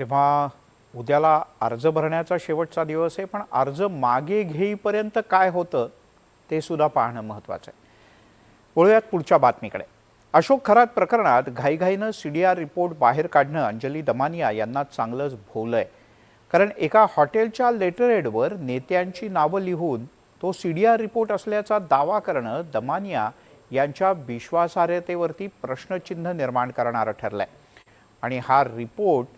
तेव्हा उद्याला अर्ज भरण्याचा शेवटचा दिवस आहे, पण अर्ज मागे घेईपर्यंत काय होतं ते सुद्धा पाहणं महत्त्वाचं आहे. वळूयात पुढच्या बातमीकडे. अशोक खरात प्रकरणात घाईघाईनं CDR रिपोर्ट बाहेर काढणं अंजली दमानिया यांना चांगलंच भोवलंय. कारण एका हॉटेलच्या लेटरहेडवर नेत्यांची नावं लिहून तो CDR रिपोर्ट असल्याचा दावा करणं दमानिया यांच्या विश्वासार्हतेवरती प्रश्नचिन्ह निर्माण करणारं ठरलंय. आणि हा रिपोर्ट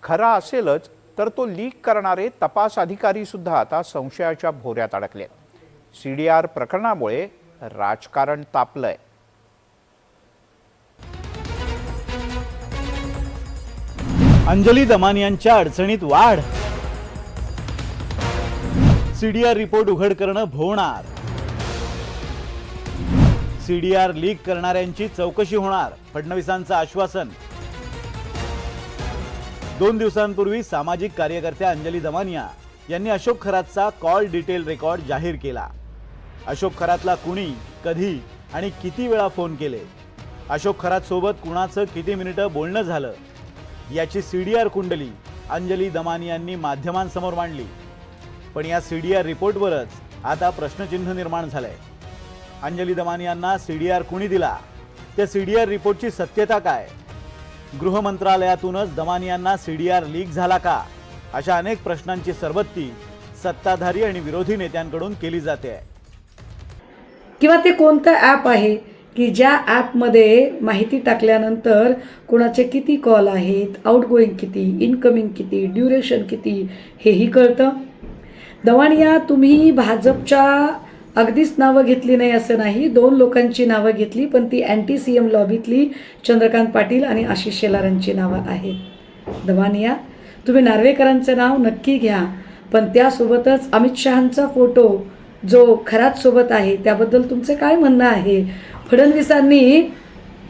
खरा असेलच तर तो लीक करणारे तपास अधिकारी सुद्धा आता संशयाच्या भोवऱ्यात अडकले. CDR प्रकरणामुळे राजकारण तापलंय. अंजली दमानियांच्या अडचणीत वाढ. CDR रिपोर्ट उघड करणं भोवणार. CDR लीक करणाऱ्यांची चौकशी होणार, फडणवीसांचं आश्वासन. 2 दिवसांपूर्वी सामाजिक कार्यकर्त्या अंजली दमानिया यांनी अशोक खरातचा कॉल डिटेल रेकॉर्ड जाहीर केला. अशोक खरातला कुणी, कधी आणि किती वेळा फोन केले, अशोक खरात सोबत कुणाचं किती मिनिटं बोलणं झालं याची CDR कुंडली अंजली दमानियांनी माध्यमांसमोर मांडली. पण या CDR रिपोर्टवरच आता प्रश्नचिन्ह निर्माण झालंय. अंजली दमानियांना CDR कुणी दिला, त्या CDR रिपोर्टची सत्यता काय, गृह मंत्रालयातूनच दमानियांना CDR लीक झाला का, अशा अनेक प्रश्नांची सरबत्ती सत्ताधारी आणि विरोधी नेत्यांकडून केली जाते. किंवा ते कोणतं ॲप आहे की ज्या ॲपमध्ये माहिती टाकल्यानंतर कोणाचे किती कॉल आहेत, आउटगोईंग किती, इनकमिंग किती, ड्युरेशन किती, हेही कळतं. दमानिया, तुम्ही भाजपच्या अगदीच नावं घेतली नाही असं नाही, 2 लोकांची नावं घेतली, पण ती अँटी CM लॉबीतली चंद्रकांत पाटील आणि आशिष शेलारांची नावं आहेत. दमानिया, तुम्ही नार्वेकरांचं नाव नक्की घ्या, पण त्यासोबतच अमित शहांचा फोटो जो खरात सोबत आहे त्याबद्दल तुमचे काय म्हणणं आहे. फडणवीसांनी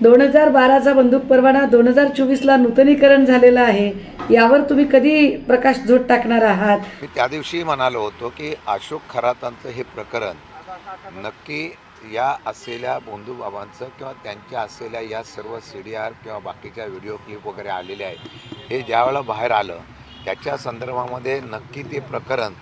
2012चा बंदूक परवाना 2024ला नूतनीकरण झालेलं आहे, यावर तुम्ही कधी प्रकाशझोत टाकणार आहात. मी त्या दिवशी म्हणालो होतो की अशोक खरातांचं हे प्रकरण नक्की या असलेल्या बंधूबाबांचं किंवा त्यांच्या असलेल्या या सर्व CDR किंवा बाकीच्या व्हिडिओ क्लिप वगैरे आलेले आहेत हे ज्यावेळेला बाहेर आलं त्याच्या संदर्भामध्ये नक्की ते प्रकरण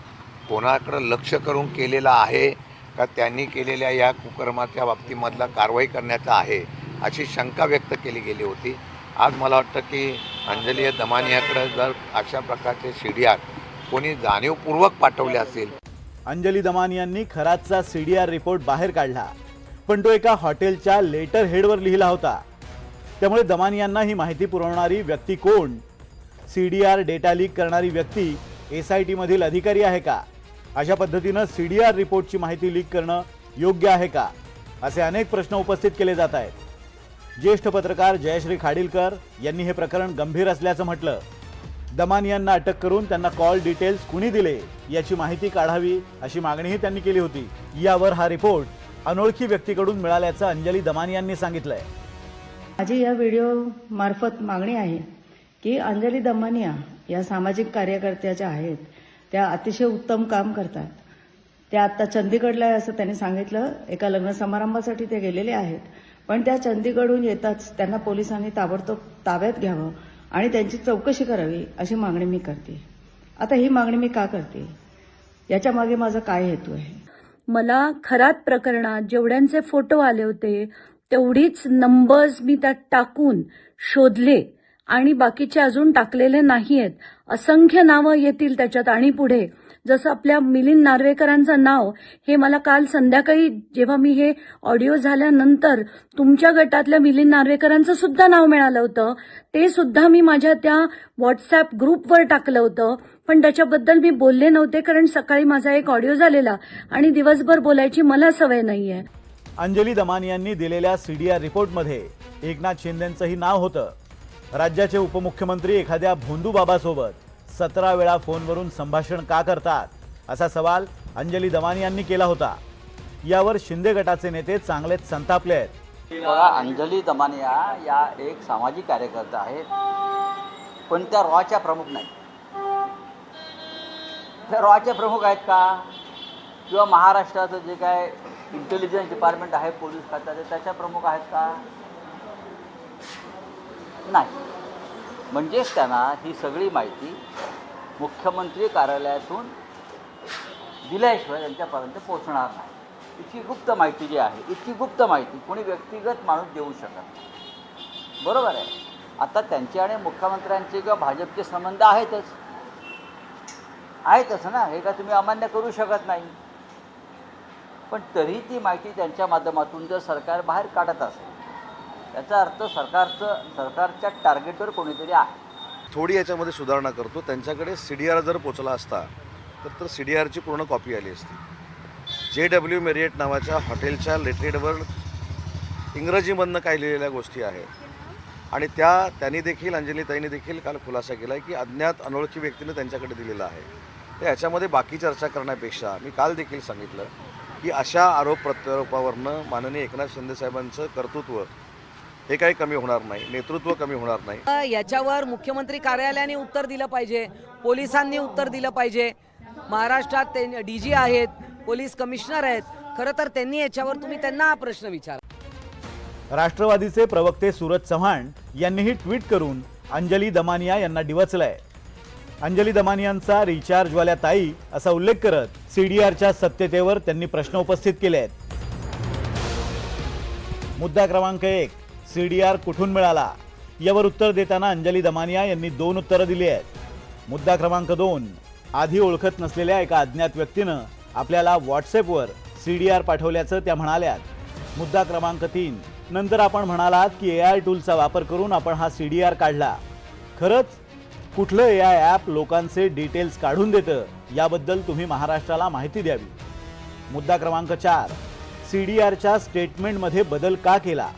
कोणाकडं लक्ष करून केलेलं आहे का त्यांनी केलेल्या या कुकर्माच्या बाबतीमधला कारवाई करण्याचा आहे अशी शंका व्यक्त केली गेली होती. आज मला वाटतं की अंजली दमानियाकडे जर अशा प्रकारचे CDR कोणी जाणीवपूर्वक पाठवले असेल. अंजली दमानियांनी खरातचा CDR रिपोर्ट बाहेर काढला, पण तो एका हॉटेलच्या लेटर हेडवर लिहिला होता. त्यामुळे दमानियांना ही माहिती पुरवणारी व्यक्ती कोण, CDR डेटा लीक करणारी व्यक्ती SIT मधील अधिकारी आहे का, अशा पद्धतीनं CDR रिपोर्टची माहिती लीक करणं योग्य आहे का, असे अनेक प्रश्न उपस्थित केले जात आहेत. ज्येष्ठ पत्रकार जयश्री खाडीलकर यांनी हे प्रकरण गंभीर असल्याचं म्हटलं. दमानियांना अटक करून त्यांना कॉल डिटेल्स कुणी दिले याची माहिती काढावी अशी मागणीही त्यांनी केली होती. यावर हा रिपोर्ट अनोळखी व्यक्तीकडून मिळाल्याचं अंजली दमानियांनी सांगितलंय. माझी या व्हिडिओ मार्फत मागणी आहे की अंजली दमानिया या सामाजिक कार्यकर्त्या ज्या आहेत त्या अतिशय उत्तम काम करतात. त्या आत्ता चंदीगडला आहे असं त्यांनी सांगितलं, एका लग्न समारंभासाठी ते गेलेले आहेत, पण त्या चंदीगडहून येताच त्यांना पोलिसांनी ताबडतोब ताब्यात घ्यावं आणि त्यांची चौकशी करावी अशी मागणी मी करते. आता ही मागणी मी का करते, याच्या मागे माझा काय हेतू आहे. मला खरात प्रकरणात जेवढ्यांचे फोटो आले होते तेवढीच नंबर्स मी त्यात टाकून शोधले आणि बाकीचे अजून टाकलेले नाहीयेत. असंख्य नावं येतील त्याच्यात आणि पुढे. जसं आपल्या मिलिंद नार्वेकरांचं नाव हे मला काल संध्याकाळी जेव्हा मी हे ऑडिओ झाल्यानंतर तुमच्या गटातल्या मिलिंद नार्वेकरांचं सुद्धा नाव मिळालं होतं, ते सुद्धा मी माझ्या त्या व्हॉट्सॲप ग्रुपवर टाकलं होतं, पण त्याच्याबद्दल मी बोलले नव्हते कारण सकाळी माझा एक ऑडिओ झालेला आणि दिवसभर बोलायची मला सवय नाहीये. अंजली दमानियांनी दिलेल्या CDR रिपोर्टमध्ये एकनाथ शिंदेंचंही नाव होतं. राज्याचे उपमुख्यमंत्री एखाद्या भोंदूबाबासोबत 17 वेळा फोनवरून संभाषण का करतात असा सवाल अंजली दमानियांनी केला होता. यावर शिंदे गटाचे नेते चांगलेच संतापले आहेत. बघा, अंजली दमानिया या एक सामाजिक कार्यकर्ता आहेत, पण त्या रॉच्या प्रमुख नाही. त्या रॉचे प्रमुख आहेत का, किंवा महाराष्ट्राचं जे काय इंटेलिजन्स डिपार्टमेंट आहे पोलीस खात्याचे त्याच्या प्रमुख आहेत का, नाही. म्हणजेच त्यांना ही सगळी माहिती मुख्यमंत्री कार्यालयातून दिल्याशिवाय त्यांच्यापर्यंत पोहोचणार नाही. इतकी गुप्त माहिती जी आहे, इतकी गुप्त माहिती कोणी व्यक्तिगत माणूस देऊ शकत नाही. बरोबर आहे. आता त्यांचे आणि मुख्यमंत्र्यांचे किंवा भाजपचे संबंध आहेतच ना, हे का तुम्ही अमान्य करू शकत नाही. पण तरी ती माहिती त्यांच्या माध्यमातून जर सरकार बाहेर काढत असेल, याचा अर्थ सरकारच्या टार्गेटवर कोणीतरी आहे. थोडी याच्यामध्ये सुधारणा करतो. त्यांच्याकडे CDR जर पोचला असता तर CDRची पूर्ण कॉपी आली असती. JW मेरियट नावाच्या हॉटेलच्या लेटरेडवर इंग्रजीमधनं काय लिहिलेल्या गोष्टी आहेत आणि त्यांनी देखील, अंजलीताईंनी देखील काल खुलासा केला आहे की अज्ञात अनोळखी व्यक्तीने त्यांच्याकडे दिलेला आहे. तर याच्यामध्ये बाकी चर्चा करण्यापेक्षा मी काल देखील सांगितलं की अशा आरोप प्रत्यारोपावरनं माननीय एकनाथ शिंदेसाहेबांचं कर्तृत्व हे काही कमी होणार नाही, नेतृत्व कमी होणार नाही. याच्यावर मुख्यमंत्री कार्यालयाने उत्तर दिलं पाहिजे, पोलिसांनी उत्तर दिलं पाहिजे. महाराष्ट्रात DG आहेत, पोलीस कमिशनर आहेत. खरं तर त्यांनी याच्यावर तुम्ही त्यांना हा प्रश्न विचारा. राष्ट्रवादीचे प्रवक्ते सूरज चव्हाण यांनीही ट्विट करून अंजली दमानिया यांना डिवचलंय. अंजली दमानियांचा रिचार्जवाल्या ताई असा उल्लेख करत CDRच्या सत्यतेवर त्यांनी प्रश्न उपस्थित केले आहेत. मुद्दा क्रमांक 1, CDR कुठून मिळाला, यावर उत्तर देताना अंजली दमानिया यांनी 2 उत्तरं दिली आहेत. मुद्दा क्रमांक 2, आधी ओळखत नसलेल्या एका अज्ञात व्यक्तीनं आपल्याला व्हॉट्सॲपवर CDR पाठवल्याचं त्या म्हणाल्यात. मुद्दा क्रमांक 3, नंतर आपण म्हणालात की AI टूलचा वापर करून आपण हा CDR काढला. खरंच कुठलं AI ॲप लोकांचे डिटेल्स काढून देतं, याबद्दल तुम्ही महाराष्ट्राला माहिती द्यावी. मुद्दा क्रमांक 4, CDRच्या स्टेटमेंटमध्ये बदल का केला.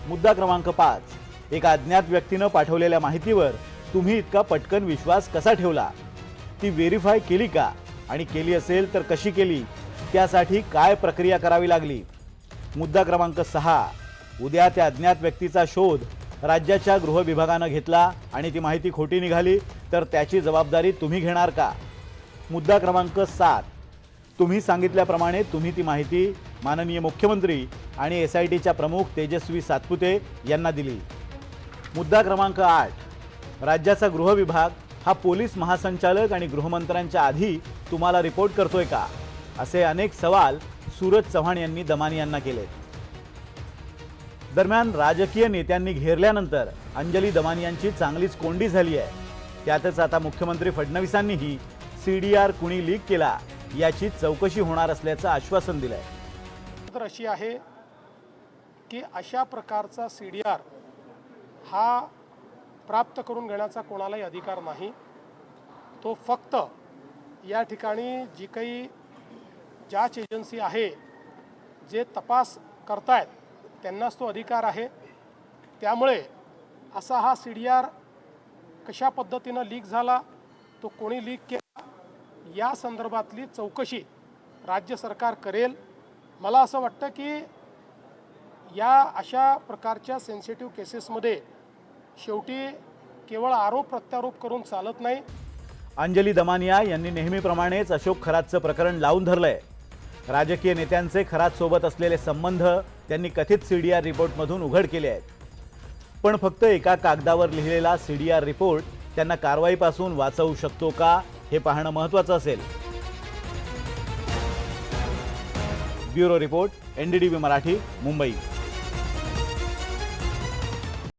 मुद्दा क्रमांक 5, एका अज्ञात व्यक्तीनं पाठवलेल्या माहितीवर तुम्ही इतका पटकन विश्वास कसा ठेवला. ती व्हेरीफाय केली का, आणि केली असेल तर कशी केली, त्यासाठी काय प्रक्रिया करावी लागली. मुद्दा क्रमांक 6, उद्या त्या अज्ञात व्यक्तीचा शोध राज्याच्या गृह विभागानं घेतला आणि ती माहिती खोटी निघाली तर त्याची जबाबदारी तुम्ही घेणार का. मुद्दा क्रमांक 7, तुम्ही सांगितल्याप्रमाणे तुम्ही ती माहिती माननीय मुख्यमंत्री आणि SITच्या प्रमुख तेजस्वी सातपुते यांना दिली. मुद्दा क्रमांक 8, राज्याचा गृह विभाग हा पोलीस महासंचालक आणि गृहमंत्र्यांच्या आधी तुम्हाला रिपोर्ट करतोय का, असे अनेक सवाल सूरज चव्हाण यांनी दमानियांना केले. दरम्यान राजकीय नेत्यांनी घेरल्यानंतर अंजली दमानियांची चांगलीच कोंडी झाली आहे. त्यातच आता मुख्यमंत्री फडणवीसांनीही CDR कुणी लीक केला याची चौकशी होणार असल्याचं आश्वासन दिलंय. तर अशी आहे की अशा प्रकारचा CDR हा प्राप्त करून घेण्याचा कोणालाही अधिकार नाही. तो फक्त या ठिकाणी जी काही जांच एजन्सी आहे, जे तपास करतायत, त्यांनाच तो अधिकार आहे. त्यामुळे असा हा CDR कशा पद्धतीनं लीक झाला, तो कोणी लीक केला, या संदर्भातली चौकशी राज्य सरकार करेल. मला असं वाटतं की या अशा प्रकारच्या सेन्सिटिव्ह केसेसमध्ये शेवटी केवळ आरोप प्रत्यारोप करून चालत नाही. अंजली दमानिया यांनी नेहमीप्रमाणेच अशोक खरातचं प्रकरण लावून धरलंय. राजकीय नेत्यांचे खरात सोबत असलेले संबंध त्यांनी कथित CDR रिपोर्टमधून उघड केले आहेत. पण फक्त एका कागदावर लिहिलेला CDR रिपोर्ट त्यांना कारवाईपासून वाचवू शकतो का, हे पाहणं महत्त्वाचं असेल. Bureau report, NDTV Marathi, Mumbai.